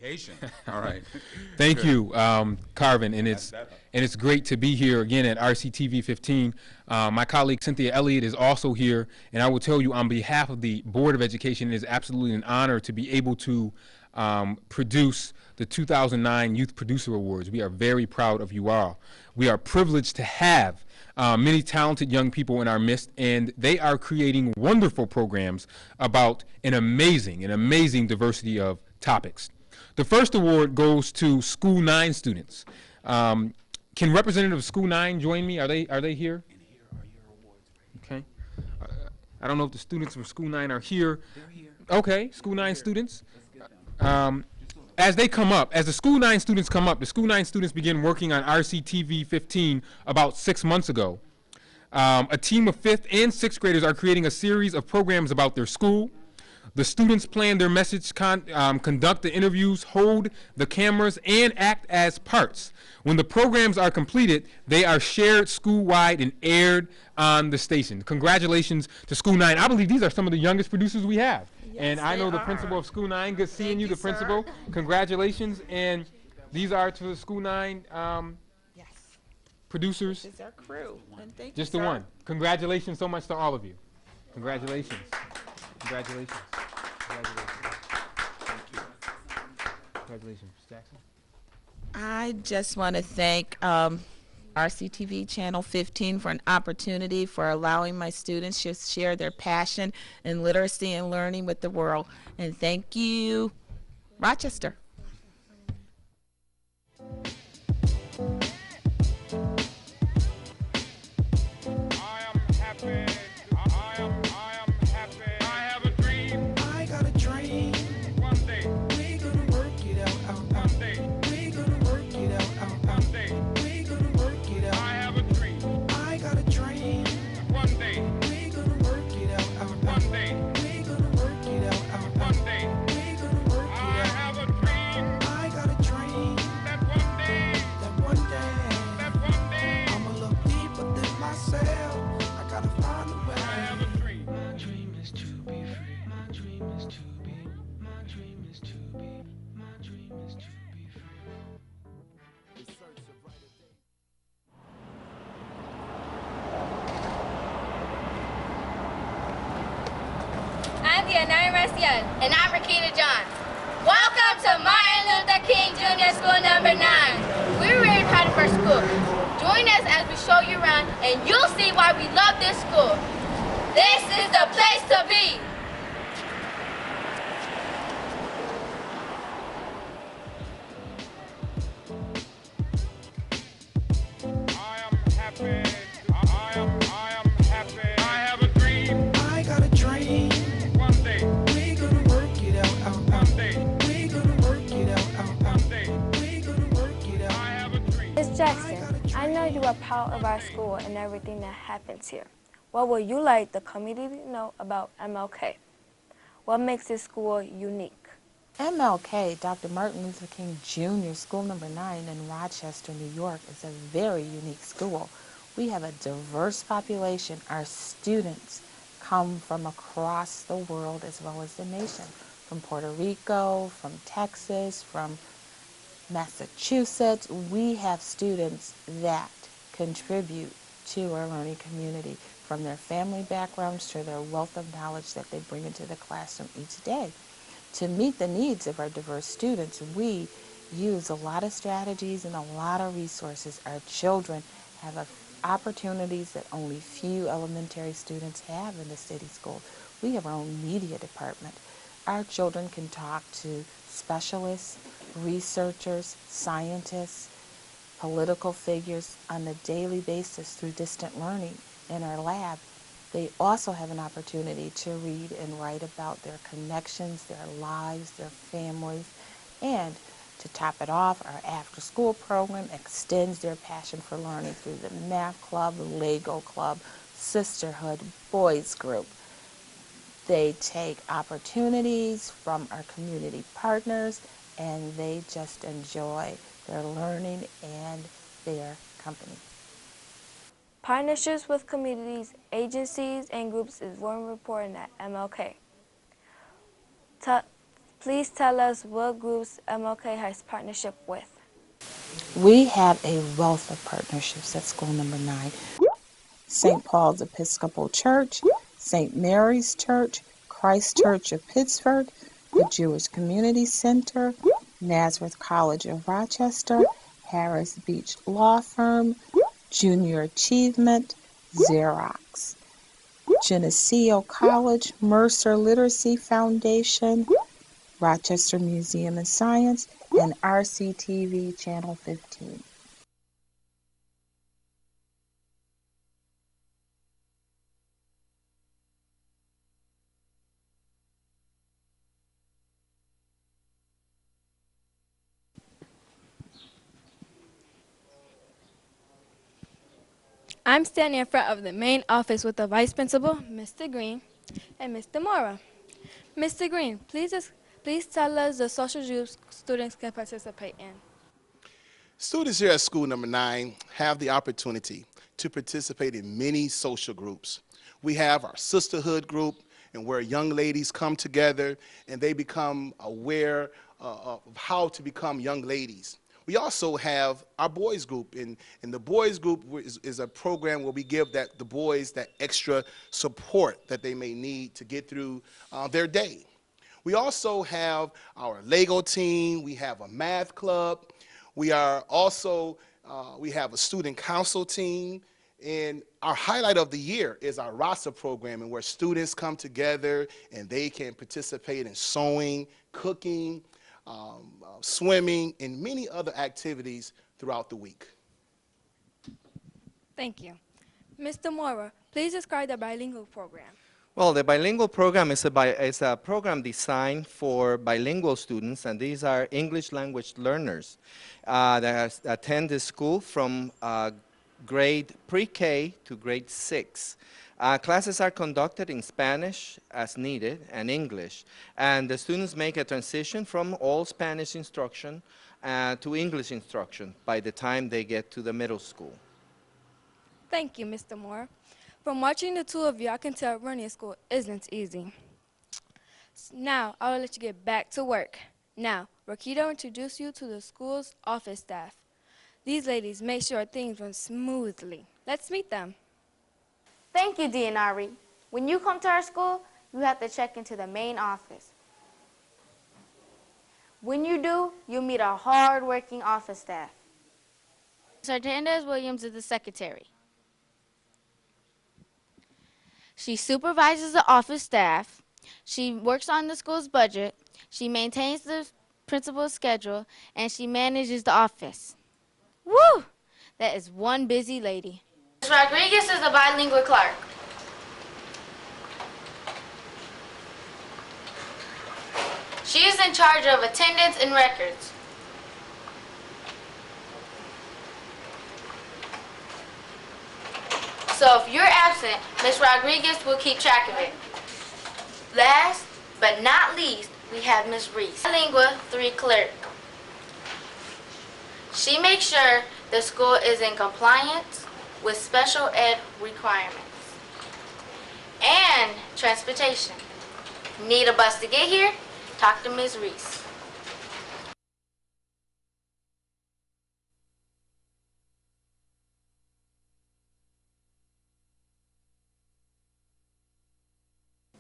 education. All right. Thank you, Carvin, and it's great to be here again at RCTV-15. My colleague Cynthia Elliott is also here, and I will tell you on behalf of the Board of Education, it is absolutely an honor to be able to produce the 2009 Youth Producer Awards. We are very proud of you all. We are privileged to have many talented young people in our midst, and they are creating wonderful programs about an amazing diversity of topics. The first award goes to School 9 students. Can representatives of School 9 join me? Are they here? And here are your awards. Okay. I don't know if the students from School 9 are here. They're here. Okay, School 9 students. Let's get them. As they come up, as the School 9 students come up, the School 9 students begin working on RCTV-15 about 6 months ago. A team of 5th and 6th graders are creating a series of programs about their school. The students plan their message, conduct the interviews, hold the cameras, and act as parts. When the programs are completed, they are shared school-wide and aired on the station. Congratulations to School 9. I believe these are some of the youngest producers we have. Yes, and I know the principal of School 9. Good seeing you, the principal. Congratulations. And these are to the School 9 Yes. producers. This is our crew. And thank Just you, the sir. one. Congratulations so much to all of you. Congratulations. Congratulations. Congratulations. Thank you. Congratulations, Mr. Jackson. I just want to thank RCTV Channel 15 for an opportunity for allowing my students to share their passion in literacy and learning with the world. And thank you, Rochester. And I'm Rakina John. Welcome to Martin Luther King Jr. School number 9. We're really proud of our school. Join us as we show you around and you'll see why we love this school. This is the place to be. Jackson, I know you are proud of our school and everything that happens here. What would you like the community to know about MLK? What makes this school unique? MLK, Dr. Martin Luther King Jr. School number 9 in Rochester, New York, is a very unique school. We have a diverse population. Our students come from across the world as well as the nation, from Puerto Rico, from Texas, from Massachusetts. We have students that contribute to our learning community, from their family backgrounds to their wealth of knowledge that they bring into the classroom each day. To meet the needs of our diverse students, we use a lot of strategies and a lot of resources. Our children have opportunities that only few elementary students have in the city school. We have our own media department. Our children can talk to specialists, researchers, scientists, political figures on a daily basis through distant learning in our lab. They also have an opportunity to read and write about their connections, their lives, their families, and to top it off, our after-school program extends their passion for learning through the math club, Lego club, sisterhood, boys group. They take opportunities from our community partners, and they just enjoy their learning and their company. Partnerships with communities, agencies, and groups is very important at MLK. Please tell us what groups MLK has partnership with. We have a wealth of partnerships at school number 9. St. Paul's Episcopal Church, St. Mary's Church, Christ Church of Pittsburgh, the Jewish Community Center, Nazareth College of Rochester, Harris Beach Law Firm, Junior Achievement, Xerox, Geneseo College, Mercer Literacy Foundation, Rochester Museum of Science, and RCTV Channel 15. I'm standing in front of the main office with the Vice Principal, Mr. Green, and Mr. Mora. Mr. Green, please tell us the social groups students can participate in. Students here at school number 9 have the opportunity to participate in many social groups. We have our sisterhood group, and where young ladies come together and they become aware of how to become young ladies. We also have our boys group, and the boys group is a program where we give the boys that extra support that they may need to get through their day. We also have our Lego team, we have a math club, we are also, we have a student council team, and our highlight of the year is our RASA program, and where students come together and they can participate in sewing, cooking, swimming, and many other activities throughout the week. Thank you. Mr. Mora, please describe the bilingual program. Well, the bilingual program is a program designed for bilingual students, and these are English language learners that attend the school from grade pre-K to grade 6. Classes are conducted in Spanish as needed and English, and the students make a transition from all Spanish instruction to English instruction by the time they get to the middle school. Thank you, Mr. Moore. From watching the two of you, I can tell running a school isn't easy. Now, I will let you get back to work. Now, Rakita will introduce you to the school's office staff. These ladies make sure things run smoothly. Let's meet them. Thank you, DNRE. When you come to our school, you have to check into the main office. When you do, you'll meet our hard-working office staff. Ms. Hernandez Williams is the secretary. She supervises the office staff. She works on the school's budget. She maintains the principal's schedule, and she manages the office. Woo! That is one busy lady. Ms. Rodriguez is the bilingual clerk. She is in charge of attendance and records. So if you're absent, Ms. Rodriguez will keep track of it. Last but not least, we have Ms. Reese, Bilingual 3 clerk. She makes sure the school is in compliance with special ed requirements. And transportation. Need a bus to get here? Talk to Ms. Reese.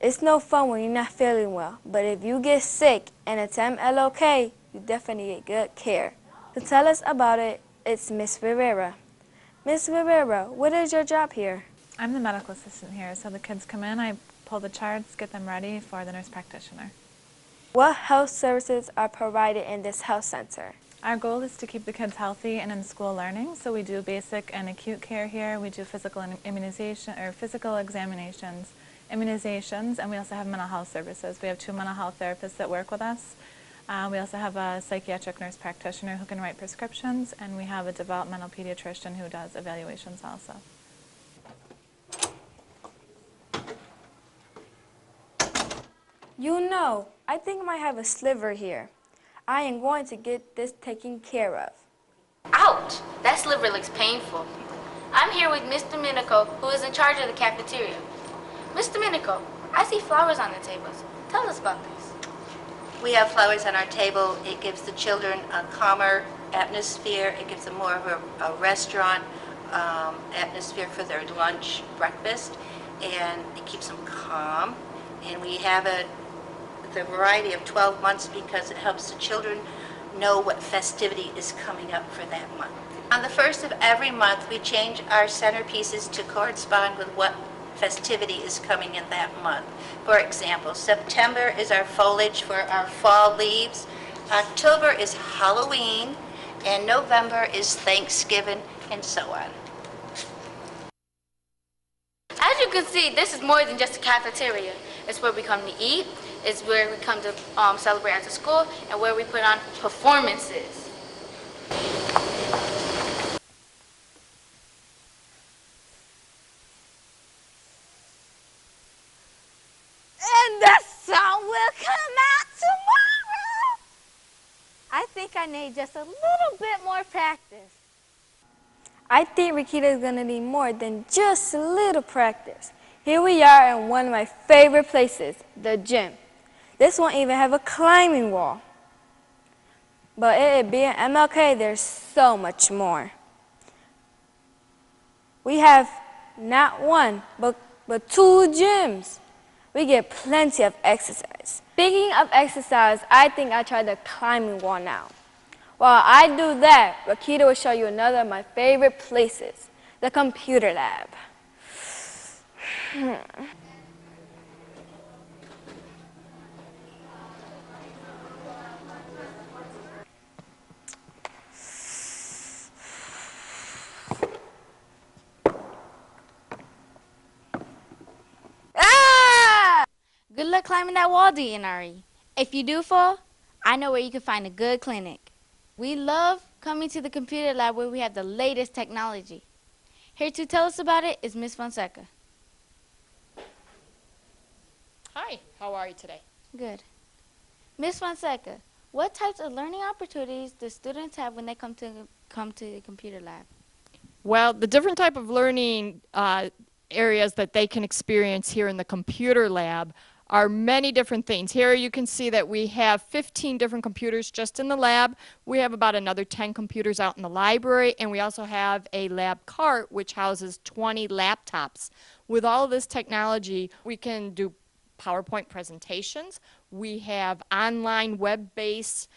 It's no fun when you're not feeling well, but if you get sick and attend DMLK, you definitely get good care. To tell us about it, it's Miss Rivera. Miss Rivera, what is your job here? I'm the medical assistant here, so the kids come in, I pull the charts, get them ready for the nurse practitioner. What health services are provided in this health center? Our goal is to keep the kids healthy and in school learning, so we do basic and acute care here. We do physical immunization or physical examinations, immunizations, and we also have mental health services. We have 2 mental health therapists that work with us. We also have a psychiatric nurse practitioner who can write prescriptions, and we have a developmental pediatrician who does evaluations also. You know, I think I might have a sliver here. I am going to get this taken care of. Ouch! That sliver looks painful. I'm here with Mr. Domenico, who is in charge of the cafeteria. Mr. Domenico, I see flowers on the tables. Tell us about this. We have flowers on our table. It gives the children a calmer atmosphere. It gives them more of a restaurant atmosphere for their lunch, breakfast, and it keeps them calm. And we have the variety of 12 months because it helps the children know what festivity is coming up for that month. On the first of every month, we change our centerpieces to correspond with what festivity is coming in that month. For example, September is our foliage for our fall leaves, October is Halloween, and November is Thanksgiving, and so on. As you can see, this is more than just a cafeteria. It's where we come to eat, it's where we come to celebrate as a school, and where we put on performances. And the song will come out tomorrow. I think I need just a little bit more practice. I think Rakita is going to need more than just a little practice. Here we are in one of my favorite places, the gym. This won't even have a climbing wall. But it being MLK, there's so much more. We have not one, but two gyms. We get plenty of exercise. Speaking of exercise, I think I'll try the climbing wall now. While I do that, Rakita will show you another of my favorite places, the computer lab. Good luck climbing that wall, DNRE. If you do fall, I know where you can find a good clinic. We love coming to the computer lab where we have the latest technology. Here to tell us about it is Miss Fonseca. Hi, how are you today? Good. Miss Fonseca, what types of learning opportunities do students have when they come to the computer lab? Well, the different type of learning areas that they can experience here in the computer lab are many different things. Here you can see that we have 15 different computers just in the lab. We have about another 10 computers out in the library, and we also have a lab cart which houses 20 laptops. With all of this technology, we can do PowerPoint presentations. We have online web-based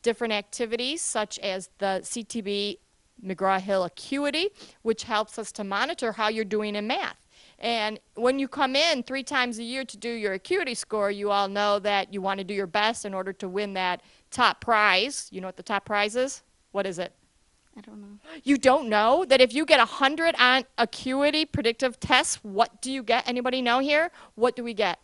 different activities such as the CTB McGraw-Hill Acuity, which helps us to monitor how you're doing in math. And when you come in 3 times a year to do your acuity score, you all know that you want to do your best in order to win that top prize. You know what the top prize is? What is it? I don't know. You don't know that if you get 100 on acuity predictive tests, what do you get? Anybody know here? What do we get?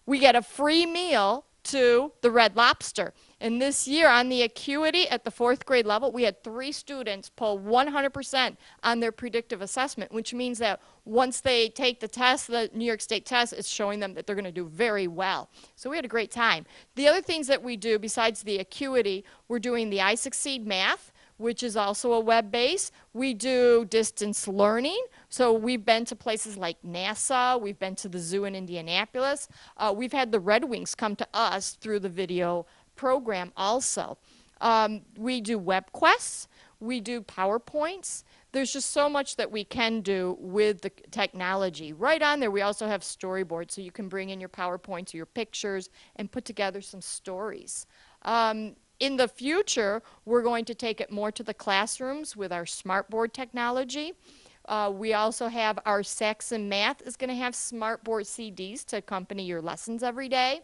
We get a free meal to the Red Lobster. And this year on the acuity at the 4th grade level, we had 3 students pull 100% on their predictive assessment, which means that once they take the test, the New York State test, is showing them that they're going to do very well. So we had a great time. The other things that we do besides the acuity, we're doing the I Succeed Math, which is also a web base. We do distance learning. So we've been to places like NASA. We've been to the zoo in Indianapolis. We've had the Red Wings come to us through the video program also. We do web quests. We do PowerPoints. There's just so much that we can do with the technology. Right on there, we also have storyboards, so you can bring in your PowerPoints or your pictures and put together some stories. In the future, we're going to take it more to the classrooms with our smartboard technology. We also have our Saxon Math is going to have smartboard CDs to accompany your lessons every day.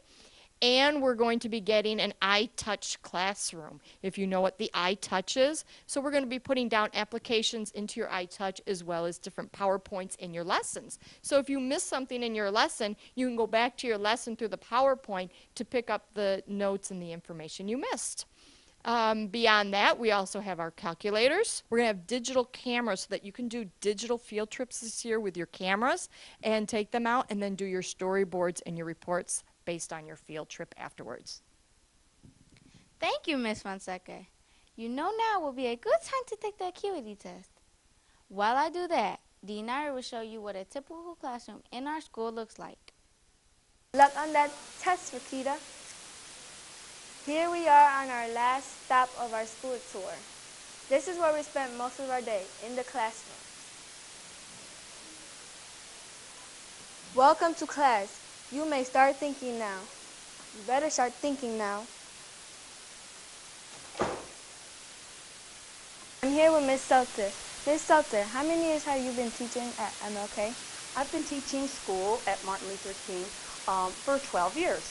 And we're going to be getting an iTouch classroom, if you know what the iTouch is. So we're going to be putting down applications into your iTouch as well as different PowerPoints in your lessons. So if you miss something in your lesson, you can go back to your lesson through the PowerPoint to pick up the notes and the information you missed. Beyond that, we also have our calculators. We're going to have digital cameras so that you can do digital field trips this year with your cameras and take them out and then do your storyboards and your reports based on your field trip afterwards. Thank you, Miss Fonseca. You know now will be a good time to take the acuity test. While I do that, DNRE will show you what a typical classroom in our school looks like. Luck on that test, Rakita. Here we are on our last stop of our school tour. This is where we spent most of our day, in the classroom. Welcome to class. You may start thinking now. You better start thinking now. I'm here with Miss Seltzer. Miss Seltzer, how many years have you been teaching at MLK? I've been teaching school at Martin Luther King for 12 years.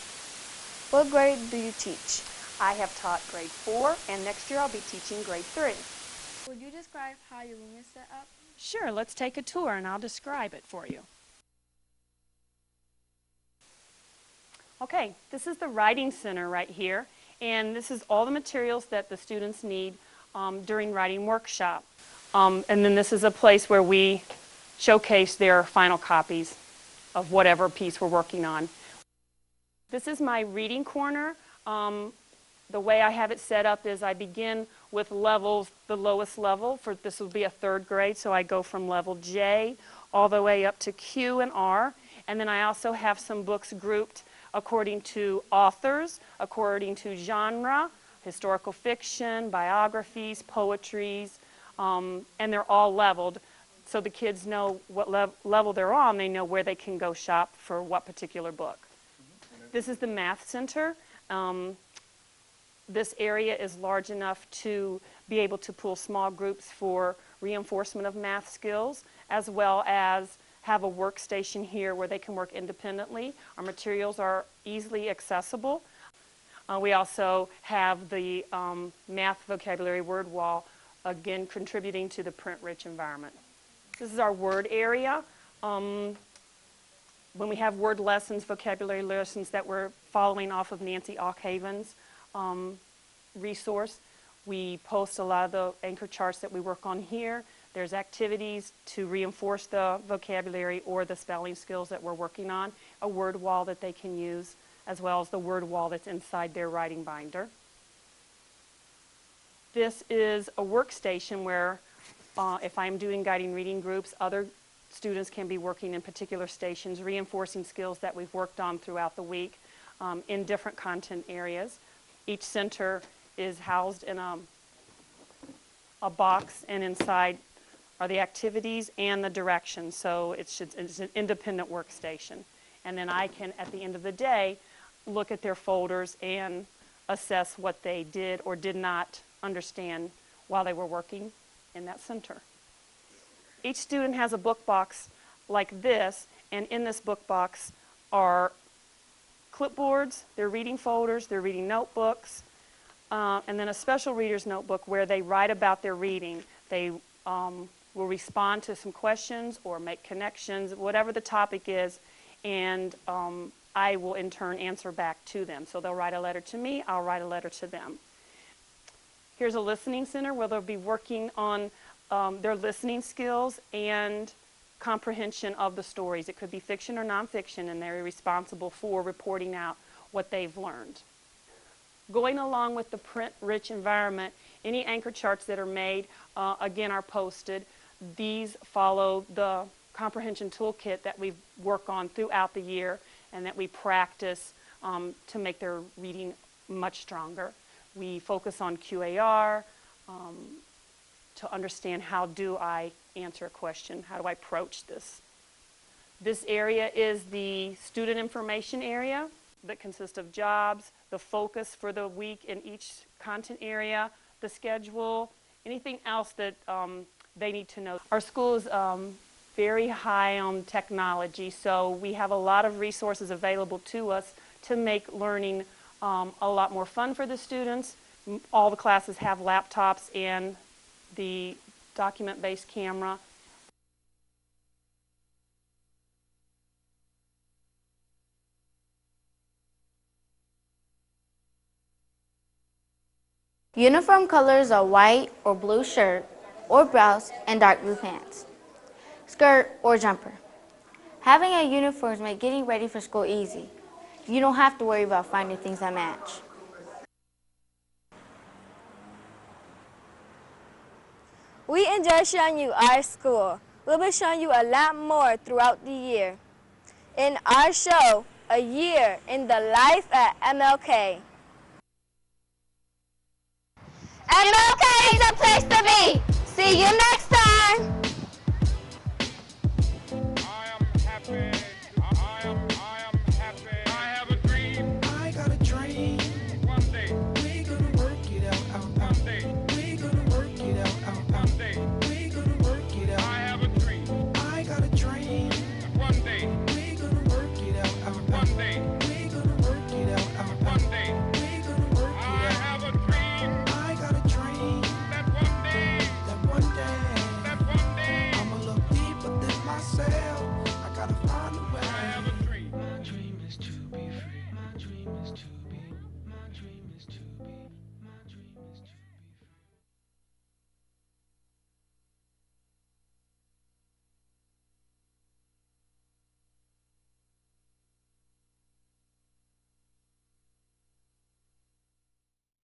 What grade do you teach? I have taught grade 4, and next year I'll be teaching grade 3. Would you describe how your room is set up? Sure, let's take a tour and I'll describe it for you. Okay, this is the writing center right here, and this is all the materials that the students need during writing workshop. And then this is a place where we showcase their final copies of whatever piece we're working on. This is my reading corner. The way I have it set up is I begin with levels, the lowest level. For this will be a 3rd grade, so I go from level J all the way up to Q and R. And then I also have some books grouped according to authors, according to genre, historical fiction, biographies, poetries, and they're all leveled. So the kids know what level they're on, they know where they can go shop for what particular book. This is the math center. This area is large enough to be able to pull small groups for reinforcement of math skills, as well as have a workstation here where they can work independently. Our materials are easily accessible. We also have the math vocabulary word wall, again contributing to the print-rich environment. This is our word area. When we have word lessons, vocabulary lessons that we're following off of Nancy Ockhaven's resource, we post a lot of the anchor charts that we work on here. There's activities to reinforce the vocabulary or the spelling skills that we're working on, a word wall that they can use, as well as the word wall that's inside their writing binder. This is a workstation where if I'm doing guiding reading groups, other students can be working in particular stations, reinforcing skills that we've worked on throughout the week in different content areas. Each center is housed in a box, and inside are the activities and the directions. So it's an independent workstation. And then I can, at the end of the day, look at their folders and assess what they did or did not understand while they were working in that center. Each student has a book box like this, and in this book box are clipboards, their reading folders, their reading notebooks, and then a special reader's notebook where they write about their reading. They will respond to some questions or make connections, whatever the topic is, and I will in turn answer back to them. So they'll write a letter to me, I'll write a letter to them. Here's a listening center where they'll be working on their listening skills and comprehension of the stories. It could be fiction or nonfiction, and they're responsible for reporting out what they've learned. Going along with the print-rich environment, any anchor charts that are made, again, are posted. These follow the comprehension toolkit that we work on throughout the year and that we practice to make their reading much stronger. We focus on QAR to understand how do I answer a question, how do I approach this. This area is the student information area that consists of jobs, the focus for the week in each content area, the schedule, anything else that they need to know. Our school is very high on technology, so we have a lot of resources available to us to make learning a lot more fun for the students. All the classes have laptops and the document-based camera. Uniform colors are white or blue shirt or blouse and dark blue pants, skirt or jumper. Having a uniform makes getting ready for school easy. You don't have to worry about finding things that match. We enjoy showing you our school. We'll be showing you a lot more throughout the year. In our show, a year in the life at MLK. MLK is a place to be. See you next